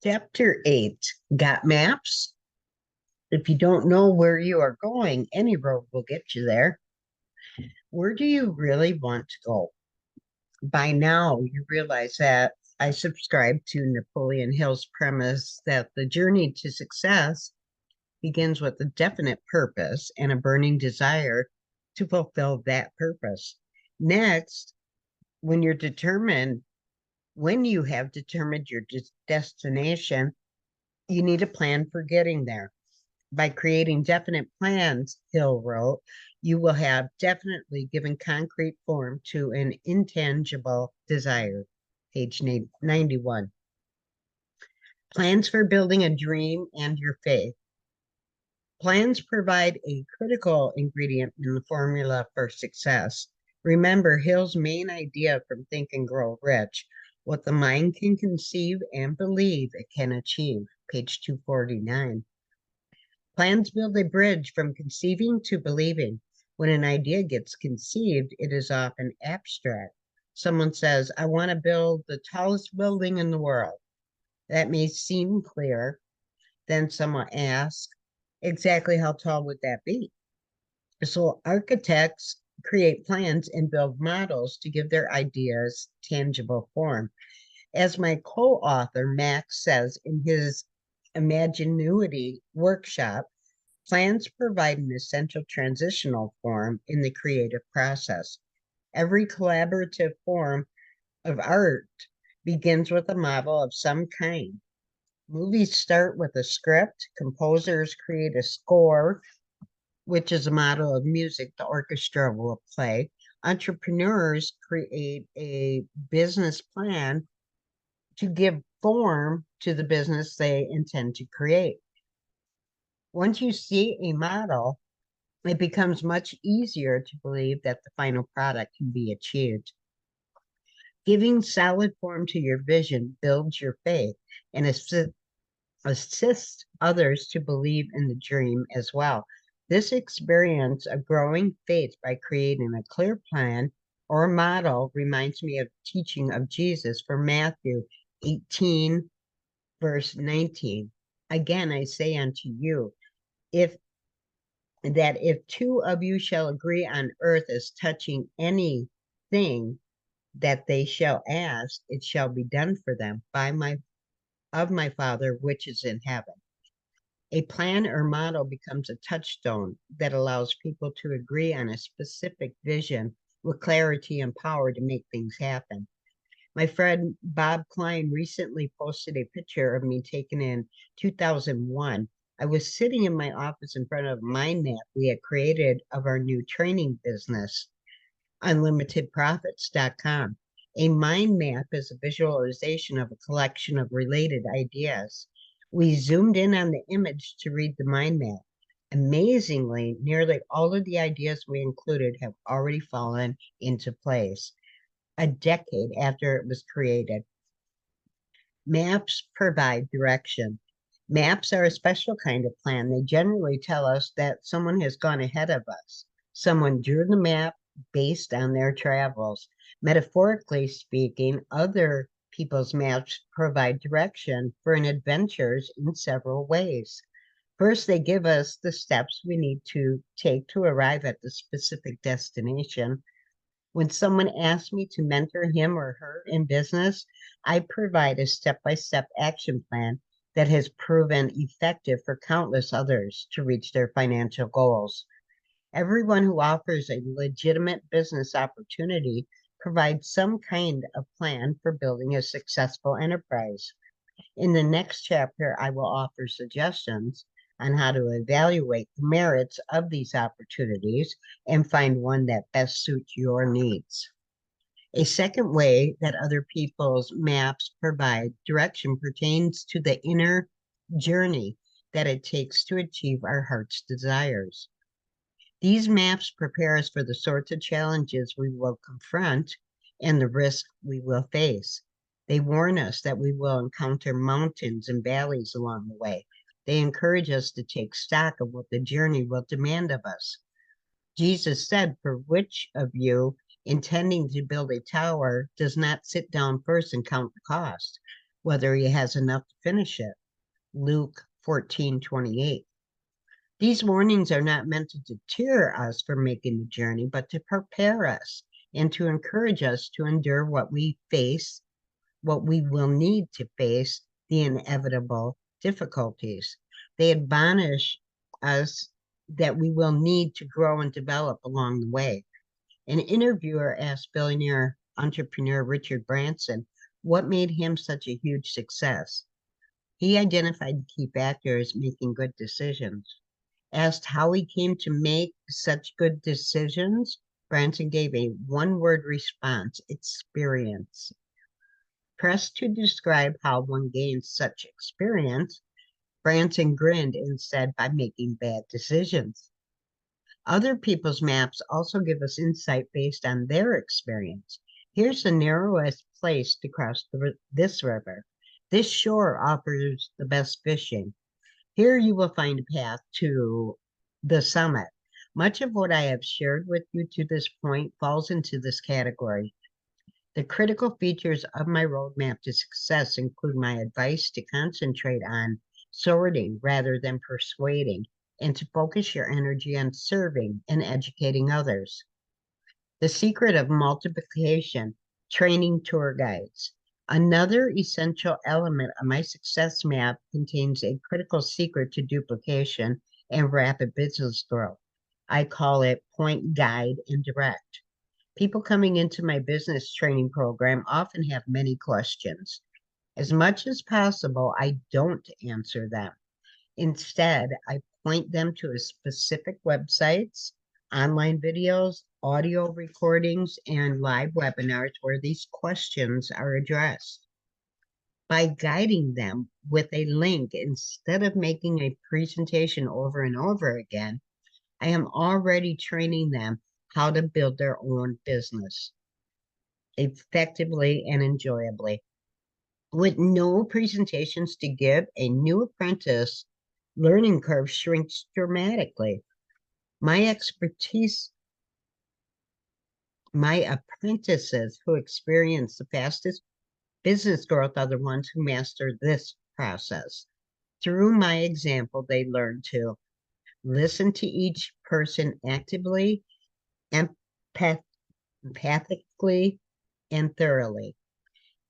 Chapter 8. Got maps? If you don't know where you are going, any road will get you there. Where do you really want to go? By now, you realize that I subscribe to Napoleon Hill's premise that the journey to success begins with a definite purpose and a burning desire to fulfill that purpose. Next, when you're determined, when you have determined your destination, you need a plan for getting there. By creating definite plans, Hill wrote, you will have definitely given concrete form to an intangible desire. Page 91. Plans for building a dream and your faith. Plans provide a critical ingredient in the formula for success. Remember Hill's main idea from Think and Grow Rich: what the mind can conceive and believe it can achieve. Page 249. Plans build a bridge from conceiving to believing. When an idea gets conceived, it is often abstract. Someone says, I want to build the tallest building in the world. That may seem clear. Then someone asks, exactly how tall would that be? So architects create plans and build models to give their ideas tangible form. As my co-author Max says in his Imaginuity workshop, plans provide an essential transitional form in the creative process. Every collaborative form of art begins with a model of some kind. Movies start with a script, composers create a score, which is a model of music the orchestra will play. Entrepreneurs create a business plan to give form to the business they intend to create. Once you see a model, it becomes much easier to believe that the final product can be achieved. Giving solid form to your vision builds your faith and assists others to believe in the dream as well. This experience of growing faith by creating a clear plan or model reminds me of the teaching of Jesus from Matthew 18, verse 19. Again, I say unto you, if two of you shall agree on earth as touching anything that they shall ask, it shall be done for them by my Father which is in heaven. A plan or model becomes a touchstone that allows people to agree on a specific vision with clarity and power to make things happen. My friend Bob Klein recently posted a picture of me taken in 2001. I was sitting in my office in front of a mind map we had created of our new training business, unlimitedprofits.com. A mind map is a visualization of a collection of related ideas. We zoomed in on the image to read the mind map. Amazingly, nearly all of the ideas we included have already fallen into place a decade after it was created. Maps provide direction. Maps are a special kind of plan. They generally tell us that someone has gone ahead of us. Someone drew the map based on their travels. Metaphorically speaking, other people's maps provide direction for an adventures in several ways. First, they give us the steps we need to take to arrive at the specific destination. When someone asks me to mentor him or her in business, I provide a step-by-step action plan that has proven effective for countless others to reach their financial goals. Everyone who offers a legitimate business opportunity provides some kind of plan for building a successful enterprise. In the next chapter, I will offer suggestions on how to evaluate the merits of these opportunities and find one that best suits your needs. A second way that other people's maps provide direction pertains to the inner journey that it takes to achieve our heart's desires. These maps prepare us for the sorts of challenges we will confront and the risk we will face. They warn us that we will encounter mountains and valleys along the way. They encourage us to take stock of what the journey will demand of us. Jesus said, for which of you intending to build a tower does not sit down first and count the cost, whether he has enough to finish it. Luke 14:28. These warnings are not meant to deter us from making the journey, but to prepare us and to encourage us to endure what we face, what we will need to face, the inevitable difficulties. They admonish us that we will need to grow and develop along the way. An interviewer asked billionaire entrepreneur Richard Branson what made him such a huge success. He identified the key factor as making good decisions. Asked how he came to make such good decisions, Branson gave a one-word response: experience. Pressed to describe how one gains such experience, Branson grinned and said, by making bad decisions. Other people's maps also give us insight based on their experience. Here's the narrowest place to cross this river. This shore offers the best fishing. Here you will find a path to the summit. Much of what I have shared with you to this point falls into this category. The critical features of my roadmap to success include my advice to concentrate on sorting rather than persuading, and to focus your energy on serving and educating others. The secret of multiplication, training tour guides. Another essential element of my success map contains a critical secret to duplication and rapid business growth. I call it point, guide, and direct. People coming into my business training program often have many questions. As much as possible, I don't answer them. Instead, I point them to a specific websites, online videos, audio recordings, and live webinars where these questions are addressed. By guiding them with a link instead of making a presentation over and over again, I am already training them how to build their own business effectively and enjoyably. With no presentations to give, a new apprentice learning curve shrinks dramatically. My expertise, my apprentices who experience the fastest business growth are the ones who master this process. Through my example, they learn to listen to each person actively, empathically, and thoroughly.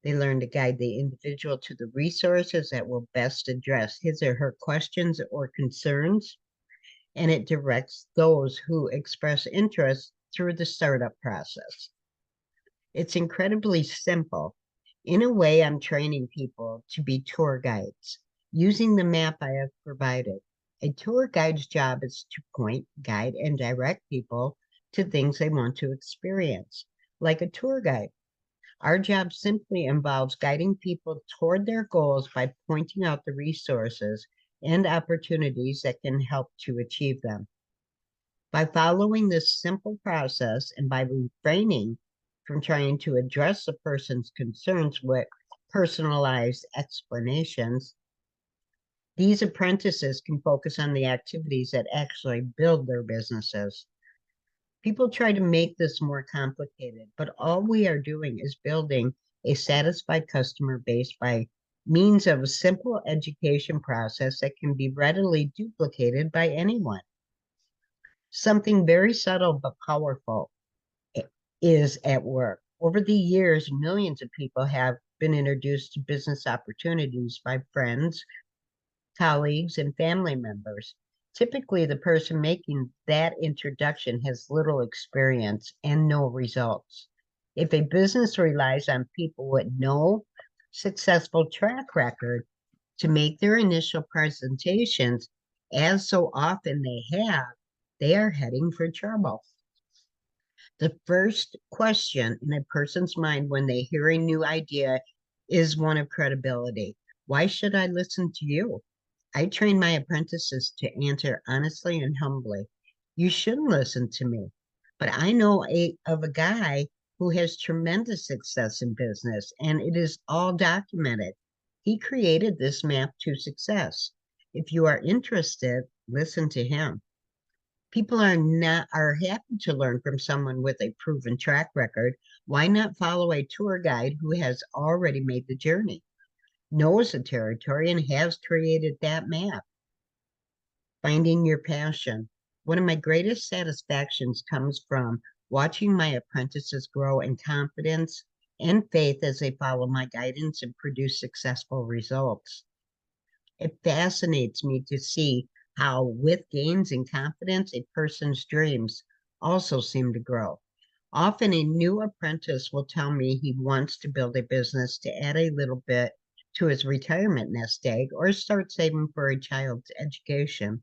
They learn to guide the individual to the resources that will best address his or her questions or concerns, and it directs those who express interest through the startup process. It's incredibly simple. In a way, I'm training people to be tour guides using the map I have provided. A tour guide's job is to point, guide, and direct people to things they want to experience, like a tour guide. Our job simply involves guiding people toward their goals by pointing out the resources and opportunities that can help to achieve them. By following this simple process and by refraining from trying to address a person's concerns with personalized explanations, these apprentices can focus on the activities that actually build their businesses. People try to make this more complicated, but all we are doing is building a satisfied customer base by means of a simple education process that can be readily duplicated by anyone. Something very subtle but powerful is at work. Over the years, millions of people have been introduced to business opportunities by friends, colleagues, and family members. Typically, the person making that introduction has little experience and no results. If a business relies on people with no successful track record to make their initial presentations, as so often they have, they are heading for trouble. The first question in a person's mind when they hear a new idea is one of credibility. Why should I listen to you? I train my apprentices to answer honestly and humbly. You shouldn't listen to me, but I know of a guy who has tremendous success in business, and it is all documented. He created this map to success. If you are interested, listen to him. People are happy to learn from someone with a proven track record. Why not follow a tour guide who has already made the journey? knows the territory and has created that map. Finding your passion. One of my greatest satisfactions comes from watching my apprentices grow in confidence and faith as they follow my guidance and produce successful results. It fascinates me to see how, with gains in confidence, a person's dreams also seem to grow. Often, a new apprentice will tell me he wants to build a business to add a little bit to his retirement nest egg or start saving for a child's education.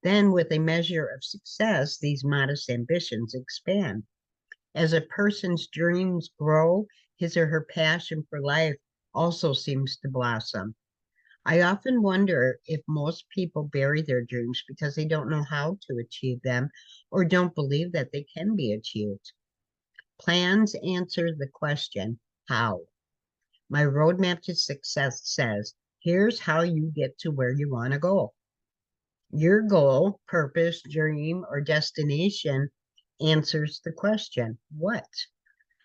Then, with a measure of success, these modest ambitions expand. As a person's dreams grow, his or her passion for life also seems to blossom. I often wonder if most people bury their dreams because they don't know how to achieve them or don't believe that they can be achieved. Plans answer the question, how? My roadmap to success says, here's how you get to where you want to go. Your goal, purpose, dream, or destination answers the question, what?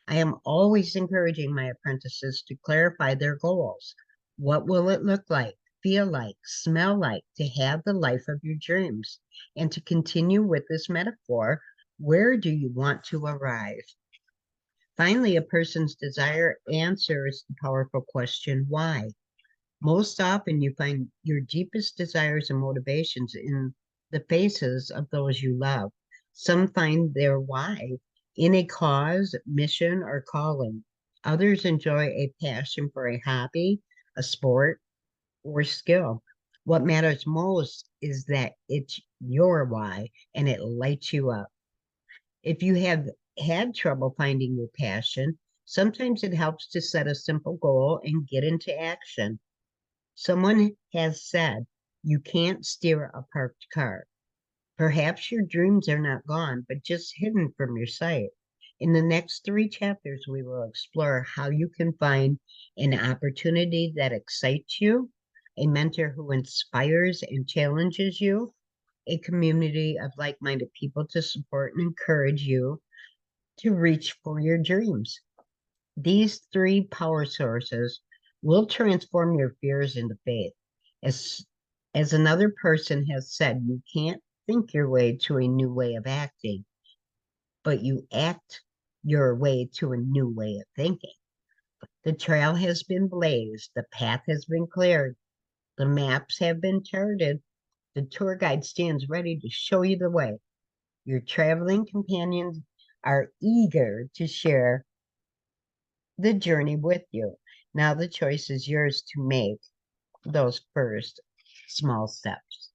I am always encouraging my apprentices to clarify their goals. What will it look like, feel like, smell like to have the life of your dreams? And to continue with this metaphor, where do you want to arrive? Finally, a person's desire answers the powerful question, why? Most often, you find your deepest desires and motivations in the faces of those you love. Some find their why in a cause, mission, or calling. Others enjoy a passion for a hobby, a sport, or skill. What matters most is that it's your why and it lights you up. If you have had trouble finding your passion, sometimes it helps to set a simple goal and get into action. Someone has said, you can't steer a parked car. Perhaps your dreams are not gone, but just hidden from your sight. In the next 3 chapters, we will explore how you can find an opportunity that excites you, a mentor who inspires and challenges you, a community of like minded people to support and encourage you to reach for your dreams. These three power sources will transform your fears into faith. As, as another person has said, you can't think your way to a new way of acting, but you act your way to a new way of thinking. The trail has been blazed, the path has been cleared, the maps have been charted, the tour guide stands ready to show you the way. Your traveling companions are eager to share the journey with you. Now the choice is yours to make those first small steps.